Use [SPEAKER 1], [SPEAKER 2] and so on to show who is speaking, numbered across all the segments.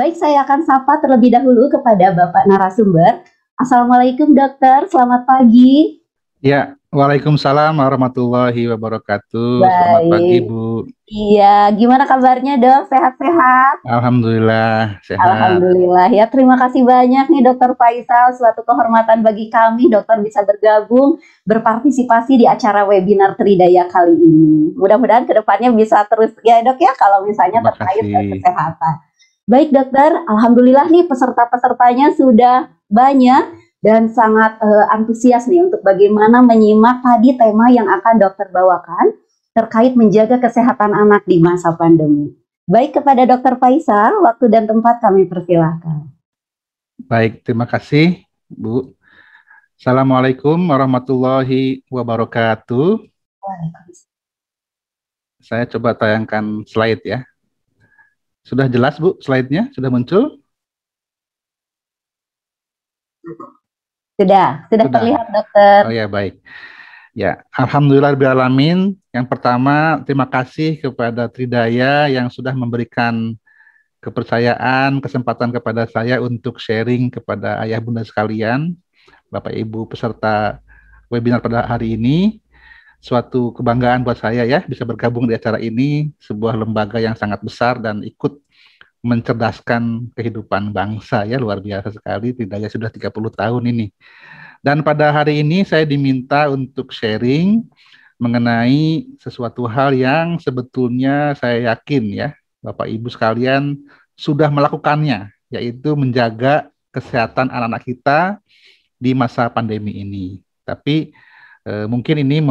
[SPEAKER 1] Baik, saya akan sapa terlebih dahulu kepada Bapak narasumber. Assalamualaikum dokter, selamat pagi.
[SPEAKER 2] Ya, Waalaikumsalam warahmatullahi wabarakatuh. Selamat pagi,
[SPEAKER 1] Baik,
[SPEAKER 2] Bu.
[SPEAKER 1] iya, gimana kabarnya dok? Sehat-sehat?
[SPEAKER 2] Alhamdulillah sehat.
[SPEAKER 1] Alhamdulillah ya, terima kasih banyak nih Dokter Faisal, suatu kehormatan bagi kami dokter bisa bergabung, berpartisipasi di acara webinar Tridaya kali ini. Mudah-mudahan kedepannya bisa terus ya dok ya, kalau misalnya
[SPEAKER 2] Terima
[SPEAKER 1] terkait
[SPEAKER 2] kasih.
[SPEAKER 1] kesehatan. Baik dokter, Alhamdulillah nih peserta-pesertanya sudah banyak dan sangat antusias nih untuk bagaimana menyimak tadi tema yang akan dokter bawakan terkait menjaga kesehatan anak di masa pandemi. Baik, kepada Dokter Faisal, waktu dan tempat kami persilahkan.
[SPEAKER 2] Baik, terima kasih, Bu. Assalamualaikum warahmatullahi wabarakatuh.
[SPEAKER 1] Waalaikumsalam.
[SPEAKER 2] Saya coba tayangkan slide ya. Sudah jelas, Bu, slide-nya? Sudah muncul?
[SPEAKER 1] Sudah
[SPEAKER 2] Sudah.
[SPEAKER 1] terlihat dokter.
[SPEAKER 2] Oh ya, baik. Ya, alhamdulillahirabbil. Yang pertama, terima kasih kepada Tridaya yang sudah memberikan kepercayaan, kesempatan kepada saya untuk sharing kepada ayah bunda sekalian, Bapak Ibu peserta webinar pada hari ini. Suatu kebanggaan buat saya ya bisa bergabung di acara ini, sebuah lembaga yang sangat besar dan ikut mencerdaskan kehidupan bangsa ya, luar biasa sekali. Tridaya sudah 30 tahun ini. Dan pada hari ini saya diminta untuk sharing mengenai sesuatu hal yang sebetulnya saya yakin ya Bapak Ibu sekalian sudah melakukannya, yaitu menjaga kesehatan anak-anak kita di masa pandemi ini. Tapi mungkin ini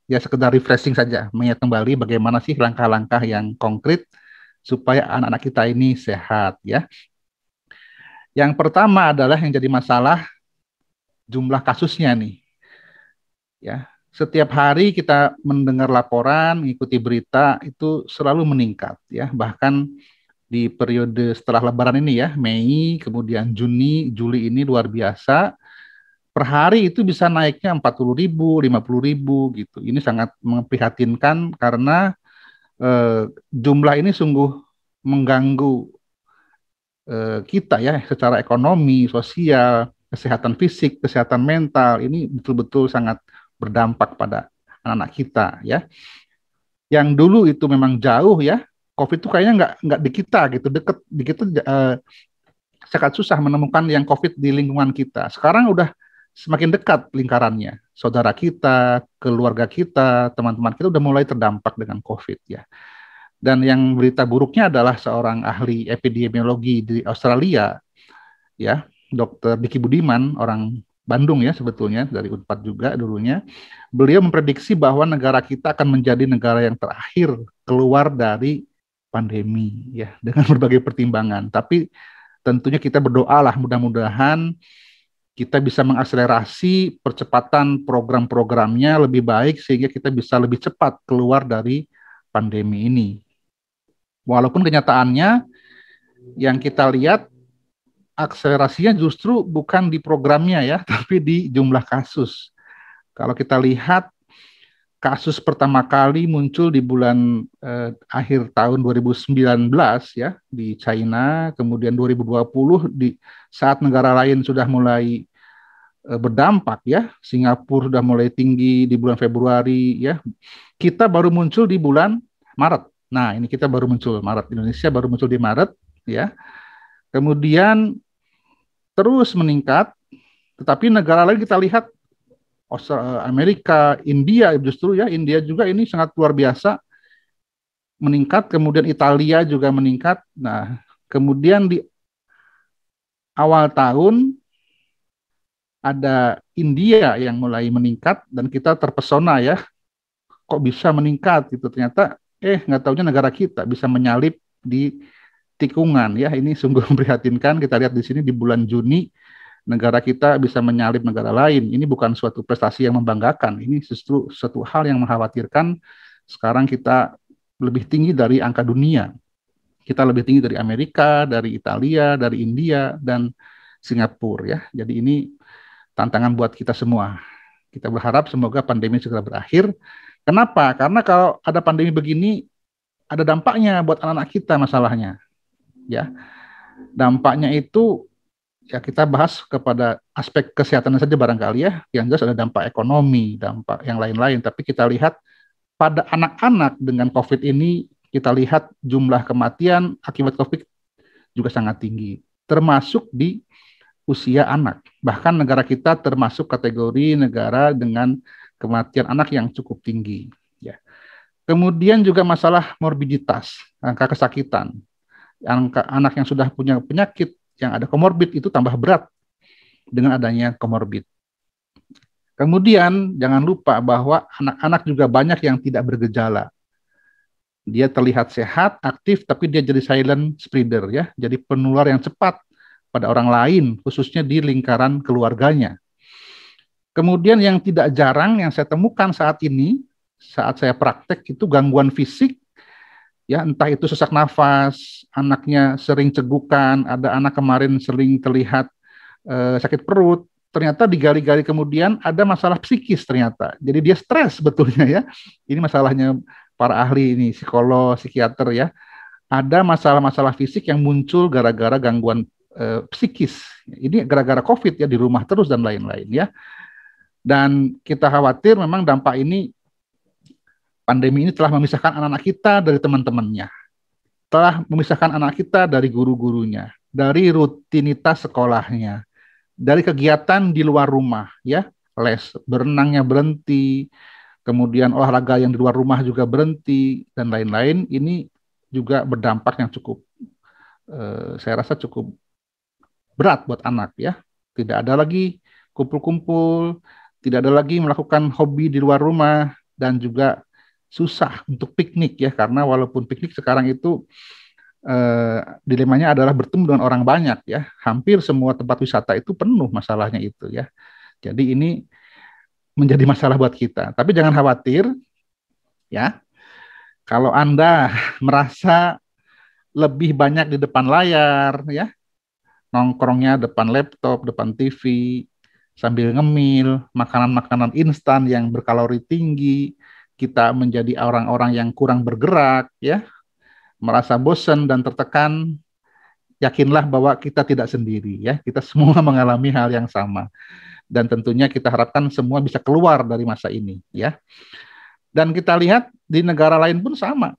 [SPEAKER 2] ya sekedar refreshing saja, mengingat kembali bagaimana sih langkah-langkah yang konkret supaya anak-anak kita ini sehat ya. Yang pertama adalah yang jadi masalah jumlah kasusnya nih. Ya, setiap hari kita mendengar laporan, mengikuti berita itu selalu meningkat ya. Bahkan di periode setelah Lebaran ini ya, Mei, kemudian Juni, Juli ini luar biasa. Per hari itu bisa naiknya 40.000, 50.000 gitu. Ini sangat memprihatinkan karena jumlah ini sungguh mengganggu kita ya secara ekonomi, sosial, kesehatan fisik, kesehatan mental. Ini betul-betul sangat berdampak pada anak-anak kita ya. Yang dulu itu memang jauh ya, COVID itu kayaknya nggak di kita gitu, deket di kita sangat susah menemukan yang COVID di lingkungan kita. Sekarang udah semakin dekat lingkarannya. Saudara kita, keluarga kita, teman-teman kita udah mulai terdampak dengan COVID ya. Dan yang berita buruknya adalah seorang ahli epidemiologi di Australia, ya, Dr. Diki Budiman, orang Bandung ya sebetulnya, dari Unpad juga dulunya. Beliau memprediksi bahwa negara kita akan menjadi negara yang terakhir keluar dari pandemi ya, dengan berbagai pertimbangan. Tapi tentunya kita berdoalah mudah-mudahan kita bisa mengakselerasi percepatan program-programnya lebih baik sehingga kita bisa lebih cepat keluar dari pandemi ini. Walaupun kenyataannya yang kita lihat akselerasinya justru bukan di programnya ya, tapi di jumlah kasus. Kalau kita lihat kasus pertama kali muncul di bulan akhir tahun 2019 ya di China, kemudian 2020 di saat negara lain sudah mulai berdampak ya, Singapura sudah mulai tinggi di bulan Februari ya. Kita baru muncul di bulan Maret. Nah, ini kita baru muncul Maret, Indonesia baru muncul di Maret ya. Kemudian terus meningkat, tetapi negara lain kita lihat Amerika, India justru ya, India juga ini sangat luar biasa meningkat, kemudian Italia juga meningkat. Nah, kemudian di awal tahun ada India yang mulai meningkat dan kita terpesona ya, kok bisa meningkat gitu, ternyata nggak taunya negara kita bisa menyalip di tikungan ya. Ini sungguh memprihatinkan. Kita lihat di sini di bulan Juni negara kita bisa menyalip negara lain. Ini bukan suatu prestasi yang membanggakan, ini justru suatu hal yang mengkhawatirkan. Sekarang kita lebih tinggi dari angka dunia, kita lebih tinggi dari Amerika, dari Italia, dari India dan Singapura ya. Jadi ini tantangan buat kita semua. Kita berharap semoga pandemi segera berakhir. Kenapa? Karena kalau ada pandemi begini, ada dampaknya buat anak-anak kita masalahnya. ya. Dampaknya itu ya kita bahas kepada aspek kesehatan saja barangkali ya. Yang jelas ada dampak ekonomi, dampak yang lain-lain. Tapi kita lihat pada anak-anak dengan COVID ini, kita lihat jumlah kematian akibat COVID juga sangat tinggi, termasuk di usia anak. Bahkan negara kita termasuk kategori negara dengan kematian anak yang cukup tinggi. Ya. Kemudian juga masalah morbiditas, angka kesakitan. Angka anak yang sudah punya penyakit yang ada komorbid itu tambah berat dengan adanya komorbid. Kemudian jangan lupa bahwa anak-anak juga banyak yang tidak bergejala. Dia terlihat sehat, aktif, tapi dia jadi silent spreader ya, jadi penular yang cepat pada orang lain, khususnya di lingkaran keluarganya. Kemudian yang tidak jarang yang saya temukan saat ini, saat saya praktek itu gangguan fisik, ya entah itu sesak nafas, anaknya sering cegukan, ada anak kemarin sering terlihat sakit perut, ternyata digali-gali kemudian ada masalah psikis ternyata. Jadi dia stres sebetulnya ya. Ini masalahnya para ahli ini, psikolog, psikiater ya. Ada masalah-masalah fisik yang muncul gara-gara gangguan psikis. Ini gara-gara COVID ya, di rumah terus dan lain-lain ya. Dan kita khawatir memang dampak ini, pandemi ini telah memisahkan anak-anak kita dari teman-temannya. Telah memisahkan anak kita dari guru-gurunya, dari rutinitas sekolahnya, dari kegiatan di luar rumah ya, les berenangnya berhenti, kemudian olahraga yang di luar rumah juga berhenti dan lain-lain. Ini juga berdampak yang cukup saya rasa cukup berat buat anak ya. Tidak ada lagi kumpul-kumpul, tidak ada lagi melakukan hobi di luar rumah, dan juga susah untuk piknik ya, karena walaupun piknik sekarang itu dilemanya adalah bertemu dengan orang banyak ya. Hampir semua tempat wisata itu penuh masalahnya itu ya. Jadi ini menjadi masalah buat kita. Tapi jangan khawatir ya. Kalau Anda merasa lebih banyak di depan layar ya, nongkrongnya depan laptop, depan TV, sambil ngemil, makanan-makanan instan yang berkalori tinggi, kita menjadi orang-orang yang kurang bergerak ya, merasa bosan dan tertekan, yakinlah bahwa kita tidak sendiri ya, kita semua mengalami hal yang sama. Dan tentunya kita harapkan semua bisa keluar dari masa ini ya. Dan kita lihat di negara lain pun sama.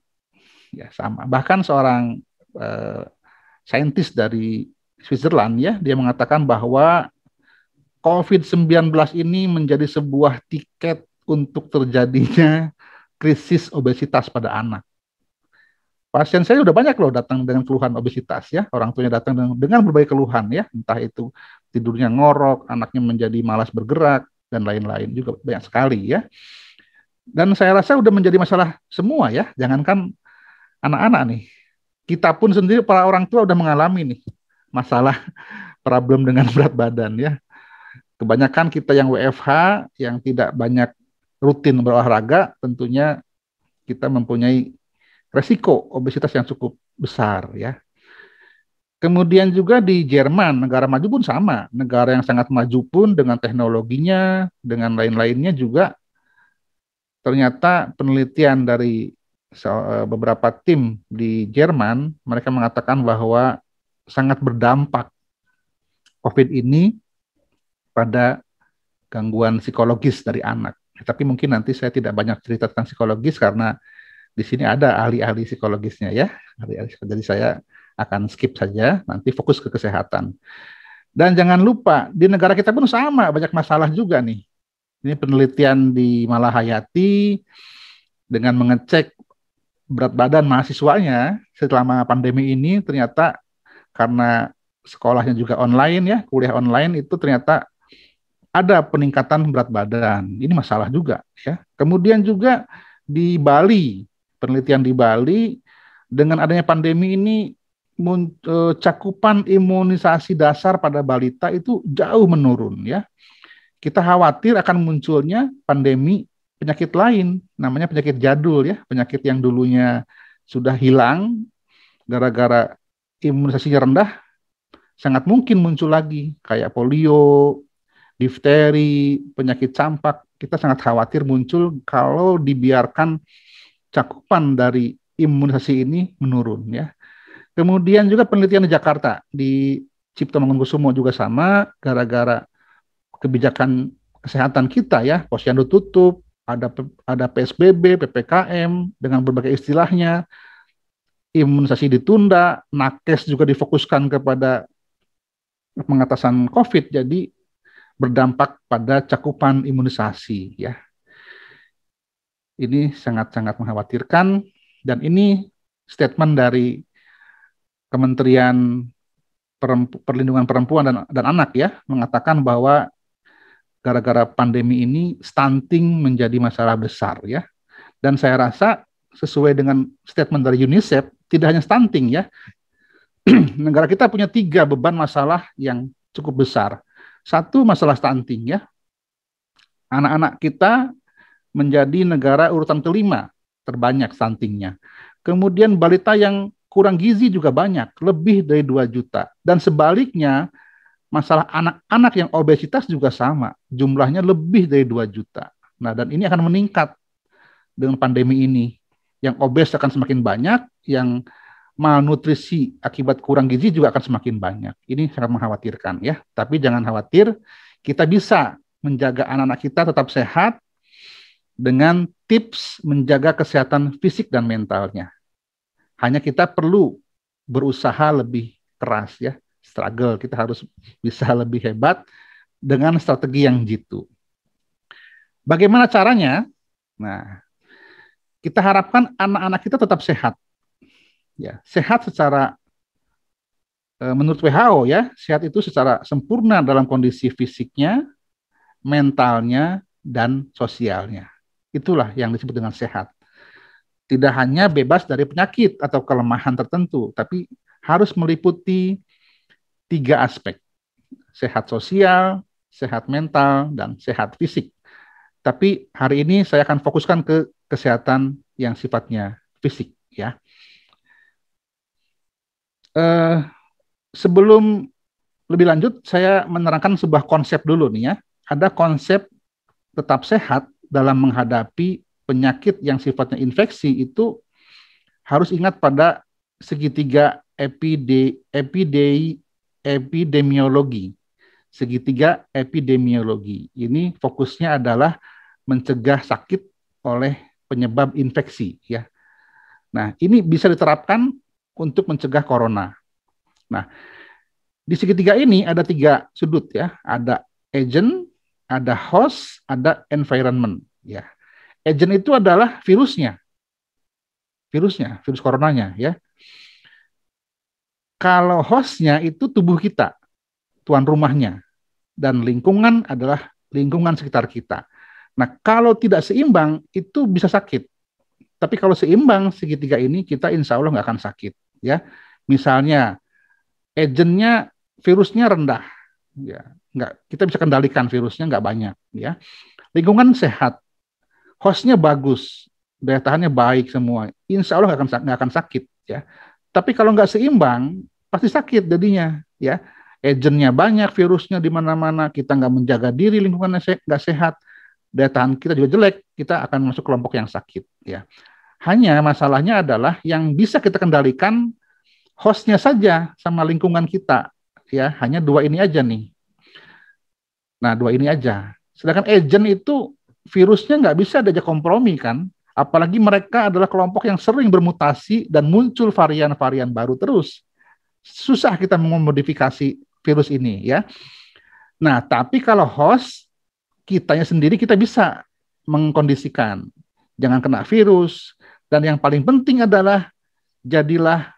[SPEAKER 2] Ya, sama. Bahkan seorang saintis dari Switzerland ya, dia mengatakan bahwa COVID-19 ini menjadi sebuah tiket untuk terjadinya krisis obesitas pada anak. Pasien saya udah banyak loh datang dengan keluhan obesitas ya, orang tuanya datang dengan berbagai keluhan ya, entah itu tidurnya ngorok, anaknya menjadi malas bergerak dan lain-lain, juga banyak sekali ya. Dan saya rasa udah menjadi masalah semua ya, jangankan anak-anak nih, kita pun sendiri para orang tua udah mengalami nih masalah problem dengan berat badan ya. Kebanyakan kita yang WFH, yang tidak banyak rutin berolahraga, tentunya kita mempunyai resiko obesitas yang cukup besar ya. Kemudian juga di Jerman, negara maju pun sama. Negara yang sangat maju pun dengan teknologinya, dengan lain-lainnya juga, ternyata penelitian dari beberapa tim di Jerman, mereka mengatakan bahwa sangat berdampak COVID ini pada gangguan psikologis dari anak. Tapi mungkin nanti saya tidak banyak cerita tentang psikologis karena di sini ada ahli-ahli psikologisnya ya. Jadi saya akan skip saja, nanti fokus ke kesehatan. Dan jangan lupa, di negara kita pun sama, banyak masalah juga nih. Ini penelitian di Malahayati dengan mengecek berat badan mahasiswanya selama pandemi ini, ternyata karena sekolahnya juga online ya, kuliah online, itu ternyata ada peningkatan berat badan. Ini masalah juga ya. Kemudian juga di Bali, penelitian di Bali, dengan adanya pandemi ini cakupan imunisasi dasar pada balita itu jauh menurun ya. Kita khawatir akan munculnya pandemi penyakit lain, namanya penyakit jadul ya, penyakit yang dulunya sudah hilang gara-gara imunisasinya rendah, sangat mungkin muncul lagi kayak polio, difteri, penyakit campak. Kita sangat khawatir muncul kalau dibiarkan cakupan dari imunisasi ini menurun ya. Kemudian juga penelitian di Jakarta, di Cipto Mangunkusumo juga sama, gara-gara kebijakan kesehatan kita ya, posyandu tutup, ada PSBB, PPKM dengan berbagai istilahnya, imunisasi ditunda, nakes juga difokuskan kepada pengatasan COVID, jadi berdampak pada cakupan imunisasi ya. Ini sangat-sangat mengkhawatirkan dan ini statement dari Kementerian Perlindungan Perempuan dan Anak ya, mengatakan bahwa gara-gara pandemi ini stunting menjadi masalah besar ya. Dan saya rasa sesuai dengan statement dari UNICEF, tidak hanya stunting ya. Negara kita punya 3 beban masalah yang cukup besar. Satu, masalah stunting ya. Anak-anak kita menjadi negara urutan kelima terbanyak stuntingnya. Kemudian balita yang kurang gizi juga banyak, lebih dari 2 juta. Dan sebaliknya, masalah anak-anak yang obesitas juga sama, jumlahnya lebih dari 2 juta. Nah, dan ini akan meningkat dengan pandemi ini. Yang obes akan semakin banyak, yang malnutrisi akibat kurang gizi juga akan semakin banyak. Ini sangat mengkhawatirkan ya. Tapi jangan khawatir, kita bisa menjaga anak-anak kita tetap sehat dengan tips menjaga kesehatan fisik dan mentalnya. Hanya kita perlu berusaha lebih keras ya, struggle. Kita harus bisa lebih hebat dengan strategi yang jitu. Bagaimana caranya? Nah, kita harapkan anak-anak kita tetap sehat. Ya, sehat secara menurut WHO ya, sehat itu secara sempurna dalam kondisi fisiknya, mentalnya, dan sosialnya. Itulah yang disebut dengan sehat. Tidak hanya bebas dari penyakit atau kelemahan tertentu, tapi harus meliputi 3 aspek. Sehat sosial, sehat mental, dan sehat fisik. Tapi hari ini saya akan fokuskan ke kesehatan yang sifatnya fisik. Ya. Sebelum lebih lanjut, saya menerangkan sebuah konsep dulu nih ya. Ada konsep tetap sehat dalam menghadapi penyakit yang sifatnya infeksi itu harus ingat pada segitiga epidemiologi. Segitiga epidemiologi. Ini fokusnya adalah mencegah sakit oleh penyebab infeksi ya. Nah, ini bisa diterapkan untuk mencegah corona. Nah, di segitiga ini ada 3 sudut ya. Ada agent, ada host, ada environment ya. Agent itu adalah virus coronanya ya. Kalau hostnya itu tubuh kita, tuan rumahnya, dan lingkungan adalah lingkungan sekitar kita. Nah, kalau tidak seimbang itu bisa sakit. Tapi kalau seimbang segitiga ini kita insya Allah nggak akan sakit ya. Misalnya agentnya virusnya rendah, ya nggak, kita bisa kendalikan virusnya nggak banyak ya. Lingkungan sehat, hostnya bagus, daya tahannya baik semua, insya Allah nggak akan sakit ya. Tapi kalau nggak seimbang pasti sakit jadinya ya. Agentnya banyak, virusnya di mana-mana, kita nggak menjaga diri, lingkungannya nggak sehat, daya tahan kita juga jelek, kita akan masuk kelompok yang sakit ya. Hanya masalahnya adalah yang bisa kita kendalikan hostnya saja sama lingkungan kita ya, hanya 2 ini aja nih. Nah, 2 ini aja. Sedangkan agent itu virusnya nggak bisa diajak kompromi kan, apalagi mereka adalah kelompok yang sering bermutasi dan muncul varian-varian baru terus. Susah kita memodifikasi virus ini ya. Nah, tapi kalau host kitanya sendiri kita bisa mengkondisikan jangan kena virus, dan yang paling penting adalah jadilah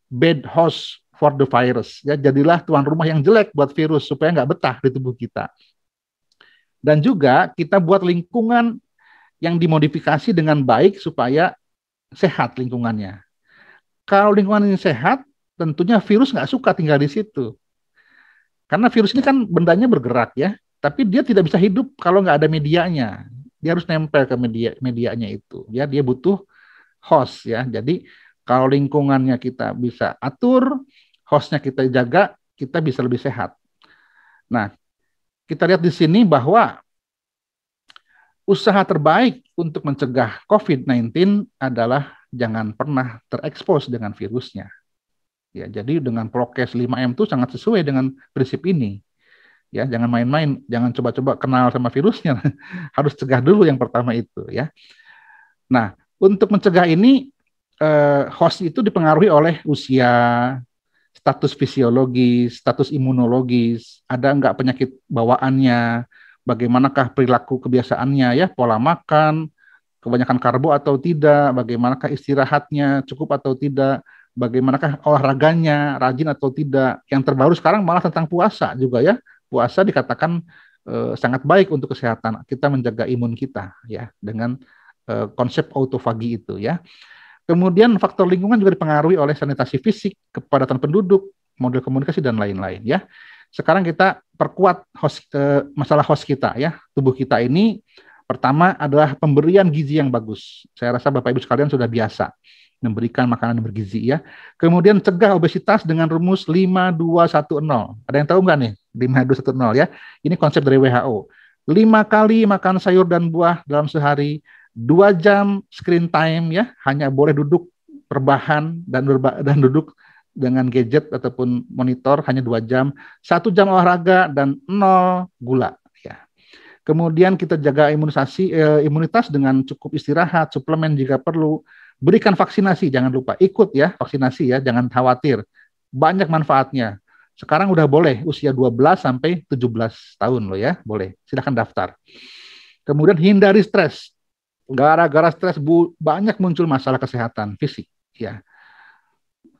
[SPEAKER 2] bad host for the virus ya, jadilah tuan rumah yang jelek buat virus supaya nggak betah di tubuh kita. Dan juga kita buat lingkungan yang dimodifikasi dengan baik supaya sehat lingkungannya. Kalau lingkungan ini sehat, tentunya virus nggak suka tinggal di situ. Karena virus ini kan bendanya bergerak ya, tapi dia tidak bisa hidup kalau nggak ada medianya. Dia harus nempel ke medianya itu. Ya, dia butuh host ya. Jadi kalau lingkungannya kita bisa atur, hostnya kita jaga, kita bisa lebih sehat. Nah, kita lihat di sini bahwa usaha terbaik untuk mencegah COVID-19 adalah jangan pernah terekspos dengan virusnya. Ya, jadi dengan prokes 5M itu sangat sesuai dengan prinsip ini. Ya, jangan main-main, jangan coba-coba kenal sama virusnya. Harus cegah dulu yang pertama itu, ya. Nah, untuk mencegah ini host itu dipengaruhi oleh usia, status fisiologis, status imunologis, ada nggak penyakit bawaannya, bagaimanakah perilaku kebiasaannya, ya, pola makan, kebanyakan karbo atau tidak, bagaimanakah istirahatnya, cukup atau tidak, bagaimanakah olahraganya, rajin atau tidak. Yang terbaru sekarang malah tentang puasa juga, ya. Puasa dikatakan sangat baik untuk kesehatan. Kita menjaga imun kita, ya, dengan konsep autofagi itu, ya. Kemudian faktor lingkungan juga dipengaruhi oleh sanitasi fisik, kepadatan penduduk, model komunikasi dan lain-lain, ya. Sekarang kita perkuat masalah host kita, ya. Tubuh kita ini pertama adalah pemberian gizi yang bagus. Saya rasa Bapak Ibu sekalian sudah biasa memberikan makanan yang bergizi, ya. Kemudian cegah obesitas dengan rumus 5210. Ada yang tahu nggak nih 5210, ya? Ini konsep dari WHO. 5 kali makan sayur dan buah dalam sehari, 2 jam screen time, ya, hanya boleh duduk rebahan dan duduk dengan gadget ataupun monitor hanya 2 jam, 1 jam olahraga dan 0 gula, ya. Kemudian kita jaga imunitas dengan cukup istirahat, suplemen jika perlu, berikan vaksinasi, jangan lupa ikut, ya, vaksinasi, ya, jangan khawatir, banyak manfaatnya. Sekarang udah boleh usia 12 sampai 17 tahun loh, ya, boleh, silakan daftar. Kemudian hindari stres. Gara-gara stres banyak muncul masalah kesehatan fisik, ya.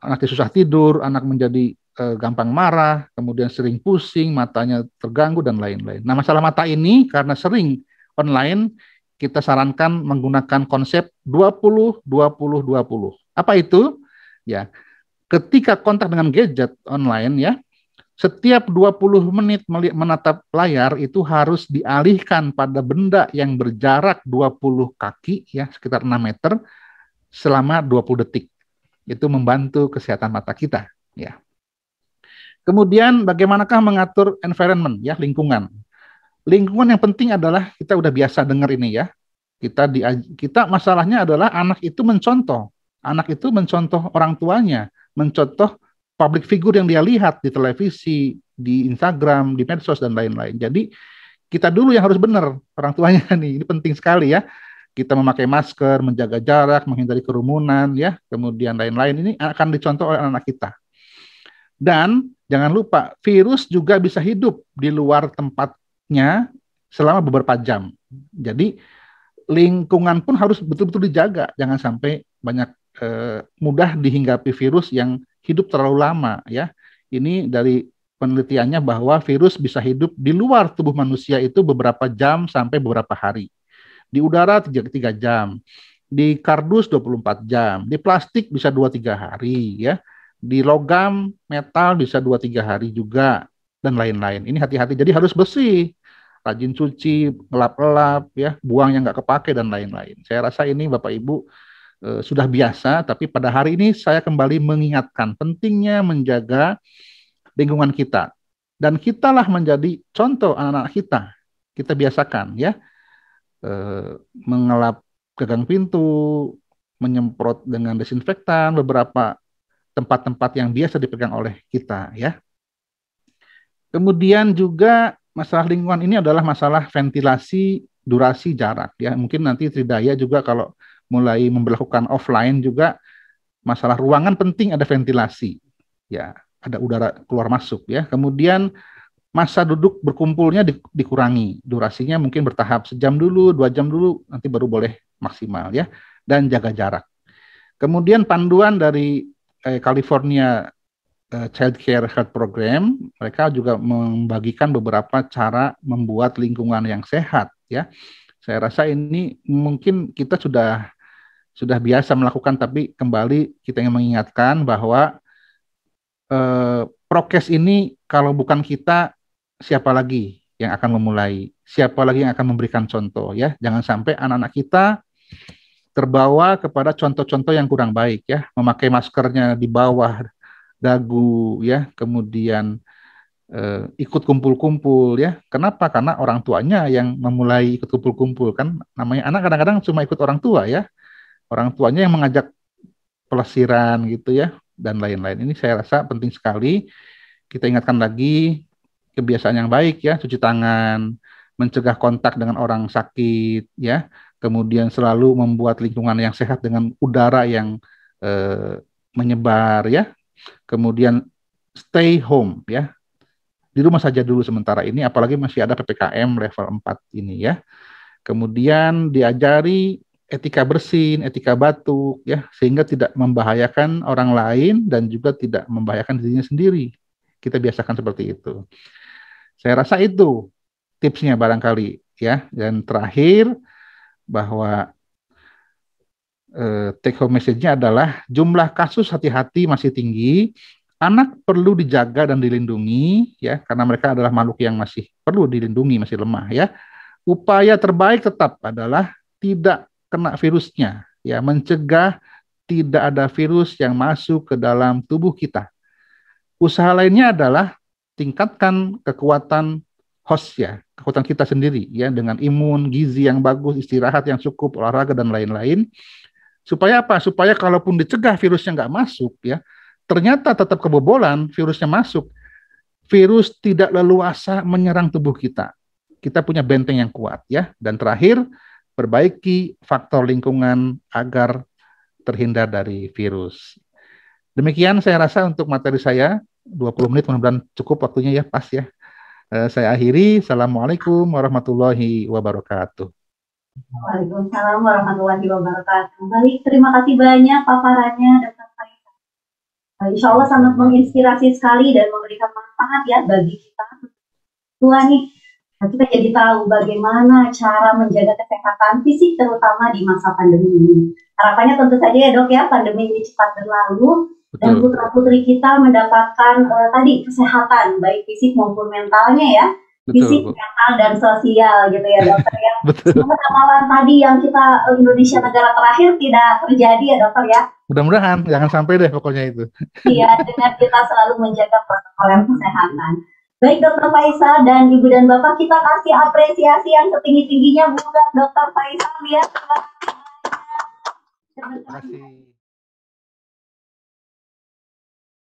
[SPEAKER 2] Anak susah tidur, anak menjadi gampang marah, kemudian sering pusing, matanya terganggu dan lain-lain. Nah, masalah mata ini karena sering online, kita sarankan menggunakan konsep 20-20-20. Apa itu? Ya, ketika kontak dengan gadget online, ya, setiap 20 menit menatap layar itu harus dialihkan pada benda yang berjarak 20 kaki, ya, sekitar 6 meter selama 20 detik. Itu membantu kesehatan mata kita, ya. Kemudian bagaimanakah mengatur environment, ya, lingkungan. Lingkungan yang penting adalah kita udah biasa dengar ini, ya. Kita masalahnya adalah anak itu mencontoh. Anak itu mencontoh orang tuanya, mencontoh public figure yang dia lihat di televisi, di Instagram, di medsos, dan lain-lain. Jadi, kita dulu yang harus benar, orang tuanya nih. Ini penting sekali, ya. Kita memakai masker, menjaga jarak, menghindari kerumunan, ya. Kemudian lain-lain. Ini akan dicontoh oleh anak kita. Dan, jangan lupa, virus juga bisa hidup di luar tempatnya selama beberapa jam. Jadi, lingkungan pun harus betul-betul dijaga. Jangan sampai banyak mudah dihinggapi virus yang hidup terlalu lama, ya. Ini dari penelitiannya bahwa virus bisa hidup di luar tubuh manusia itu beberapa jam sampai beberapa hari. Di udara 3 jam, di kardus 24 jam, di plastik bisa 2-3 hari, ya. Di logam, metal bisa 2-3 hari juga, dan lain-lain. Ini hati-hati, jadi harus bersih, rajin cuci, ngelap-elap, ya, buang yang nggak kepake, dan lain-lain. Saya rasa ini Bapak Ibu sudah biasa, tapi pada hari ini saya kembali mengingatkan pentingnya menjaga lingkungan kita. Dan kitalah menjadi contoh anak-anak kita. Kita biasakan, ya, mengelap gagang pintu, menyemprot dengan desinfektan beberapa tempat-tempat yang biasa dipegang oleh kita, ya. Kemudian juga masalah lingkungan ini adalah masalah ventilasi, durasi, jarak, ya. Mungkin nanti Tridaya juga kalau mulai memperlakukan offline juga masalah ruangan penting ada ventilasi, ya, ada udara keluar masuk, ya. Kemudian masa duduk berkumpulnya dikurangi, durasinya mungkin bertahap, sejam dulu, 2 jam dulu, nanti baru boleh maksimal, ya, dan jaga jarak. Kemudian panduan dari California Child Care Health Program, mereka juga membagikan beberapa cara membuat lingkungan yang sehat, ya. Saya rasa ini mungkin kita sudah biasa melakukan, tapi kembali kita ingin mengingatkan bahwa prokes ini kalau bukan kita, siapa lagi yang akan memulai? Siapa lagi yang akan memberikan contoh, ya? Jangan sampai anak-anak kita terbawa kepada contoh-contoh yang kurang baik, ya. Memakai maskernya di bawah dagu, ya. Kemudian ikut kumpul-kumpul, ya. Kenapa? Karena orang tuanya yang memulai ikut kumpul-kumpul, kan namanya anak kadang-kadang cuma ikut orang tua, ya. Orang tuanya yang mengajak pelesiran gitu, ya, dan lain-lain. Ini saya rasa penting sekali kita ingatkan lagi kebiasaan yang baik ya, cuci tangan, mencegah kontak dengan orang sakit ya, kemudian selalu membuat lingkungan yang sehat dengan udara yang menyebar ya, kemudian stay home ya, di rumah saja dulu sementara ini, apalagi masih ada PPKM level 4 ini ya. Kemudian diajari etika bersin, etika batuk ya, sehingga tidak membahayakan orang lain dan juga tidak membahayakan dirinya sendiri. Kita biasakan seperti itu. Saya rasa itu tipsnya barangkali ya. Dan terakhir bahwa take home message-nya adalah jumlah kasus hati-hati masih tinggi. Anak perlu dijaga dan dilindungi ya, karena mereka adalah makhluk yang masih perlu dilindungi, masih lemah ya. Upaya terbaik tetap adalah tidak kena virusnya ya, mencegah tidak ada virus yang masuk ke dalam tubuh kita. Usaha lainnya adalah tingkatkan kekuatan host ya, kekuatan kita sendiri ya, dengan imun, gizi yang bagus, istirahat yang cukup, olahraga dan lain-lain. Supaya apa? Supaya kalaupun dicegah virusnya nggak masuk ya, ternyata tetap kebobolan, virusnya masuk. Virus tidak leluasa menyerang tubuh kita. Kita punya benteng yang kuat ya. Dan terakhir, perbaiki faktor lingkungan agar terhindar dari virus. Demikian saya rasa untuk materi saya, 20 menit mudah-mudahan cukup waktunya ya, pas ya. Saya akhiri. Assalamualaikum warahmatullahi wabarakatuh.
[SPEAKER 1] Waalaikumsalam warahmatullahi wabarakatuh. Baik, terima kasih banyak paparannya Dr. Faisal. Insya Allah sangat menginspirasi sekali dan memberikan manfaat ya bagi kita. Tua nih, kita jadi tahu bagaimana cara menjaga kesehatan fisik terutama di masa pandemi ini. Harapannya tentu saja ya dok ya, pandemi ini cepat berlalu dan putra-putri kita mendapatkan tadi kesehatan baik fisik maupun mentalnya ya. Fisik, mental, dan sosial gitu ya dokter ya. Semoga amalan tadi yang kita Indonesia negara terakhir tidak terjadi ya dokter ya.
[SPEAKER 2] Mudah-mudahan jangan sampai deh pokoknya itu.
[SPEAKER 1] Iya, dengan kita selalu menjaga protokol kesehatan. Baik Dokter Faisal dan Ibu dan Bapak, kita kasih apresiasi yang setinggi-tingginya buat Dokter Faisal ya. Terima kasih.